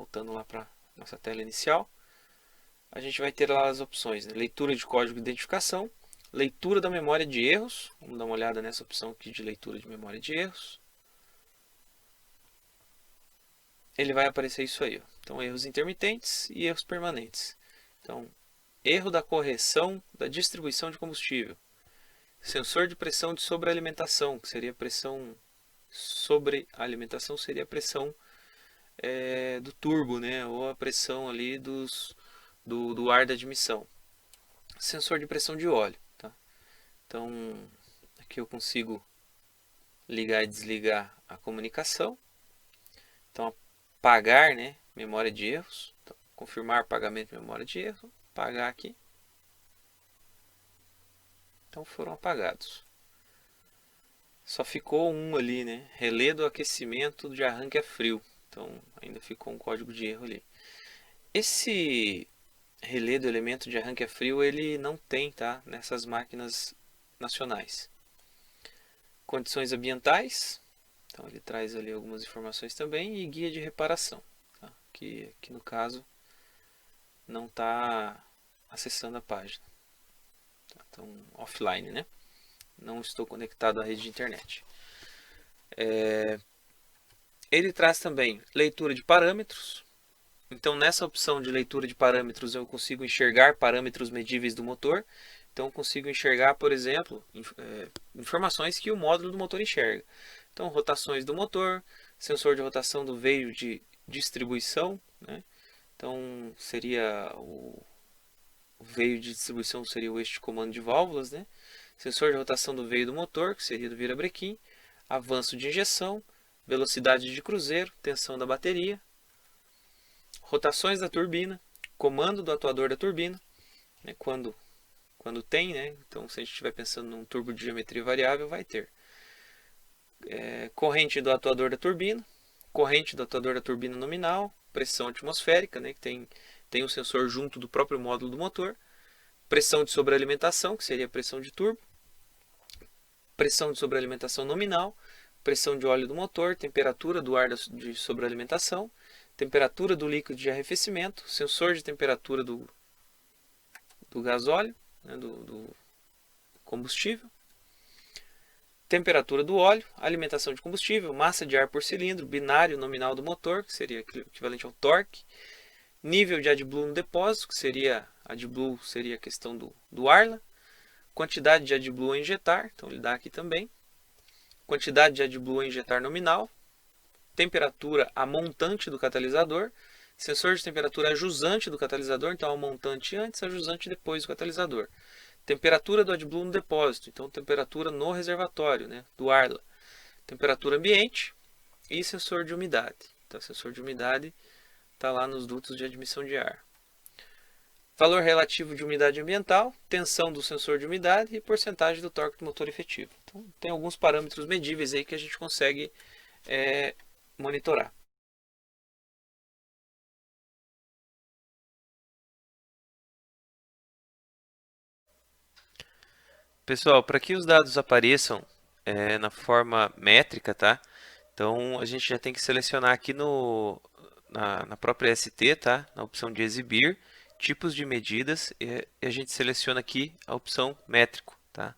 voltando lá para nossa tela inicial, a gente vai ter lá as opções, né? Leitura de código de identificação, leitura da memória de erros. Vamos dar uma olhada nessa opção aqui de leitura de memória de erros. Ele vai aparecer isso aí, ó. Então, erros intermitentes e erros permanentes. Então, erro da correção da distribuição de combustível. Sensor de pressão de sobrealimentação, que seria pressão sobre a alimentação, seria a pressão do turbo, né? Ou a pressão ali do ar da admissão. Sensor de pressão de óleo, tá? Então, aqui eu consigo ligar e desligar a comunicação. Então, apagar, né, memória de erros. Então, confirmar pagamento de memória de erro. Apagar aqui. Então, foram apagados. Só ficou um ali, né? Relé do aquecimento de arranque a frio. Então, ainda ficou um código de erro ali. Esse relé do elemento de arranque a frio, ele não tem, tá? Nessas máquinas nacionais. Condições ambientais. Então, ele traz ali algumas informações também. E guia de reparação. Tá? Que no caso, não está acessando a página. Tá? Então, offline, né? Não estou conectado à rede de internet. Ele traz também leitura de parâmetros. Então, nessa opção de leitura de parâmetros, eu consigo enxergar parâmetros medíveis do motor. Então, eu consigo enxergar, por exemplo, informações que o módulo do motor enxerga. Então, rotações do motor, sensor de rotação do veio de distribuição, né? Então, seria o veio de distribuição seria o eixo de comando de válvulas, né? Sensor de rotação do veio do motor, que seria do virabrequim, avanço de injeção, velocidade de cruzeiro, tensão da bateria, rotações da turbina, comando do atuador da turbina, né? Quando tem, né? Então, se a gente estiver pensando num turbo de geometria variável, vai ter corrente do atuador da turbina, corrente do atuador da turbina nominal, pressão atmosférica, né? Que tem um sensor junto do próprio módulo do motor, pressão de sobrealimentação, que seria a pressão de turbo, pressão de sobrealimentação nominal, pressão de óleo do motor, temperatura do ar de sobrealimentação, temperatura do líquido de arrefecimento, sensor de temperatura do gasóleo, né, do combustível, temperatura do óleo, alimentação de combustível, massa de ar por cilindro, binário nominal do motor, que seria equivalente ao torque, nível de AdBlue no depósito, que seria AdBlue seria a questão do Arla, quantidade de AdBlue a injetar, então ele dá aqui também, quantidade de AdBlue a injetar nominal, temperatura a montante do catalisador, sensor de temperatura a jusante do catalisador, então a montante antes, a jusante depois do catalisador. Temperatura do AdBlue no depósito, então temperatura no reservatório, né, do Arla. Temperatura ambiente e sensor de umidade. Então, sensor de umidade está lá nos dutos de admissão de ar. Valor relativo de umidade ambiental, tensão do sensor de umidade e porcentagem do torque do motor efetivo. Então, tem alguns parâmetros medíveis aí que a gente consegue monitorar. Pessoal, para que os dados apareçam na forma métrica, tá? Então, a gente já tem que selecionar aqui na própria ST, tá? Na opção de exibir, tipos de medidas, e a gente seleciona aqui a opção métrico, tá?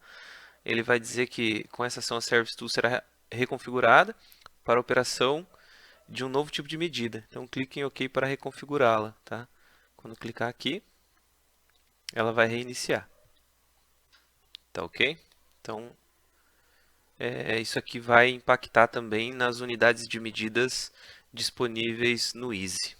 Ele vai dizer que com essa ação a Service Tool será reconfigurada para a operação de um novo tipo de medida. Então, clique em OK para reconfigurá-la, tá? Quando clicar aqui, ela vai reiniciar. Tá ok? Então, isso aqui vai impactar também nas unidades de medidas disponíveis no Easy.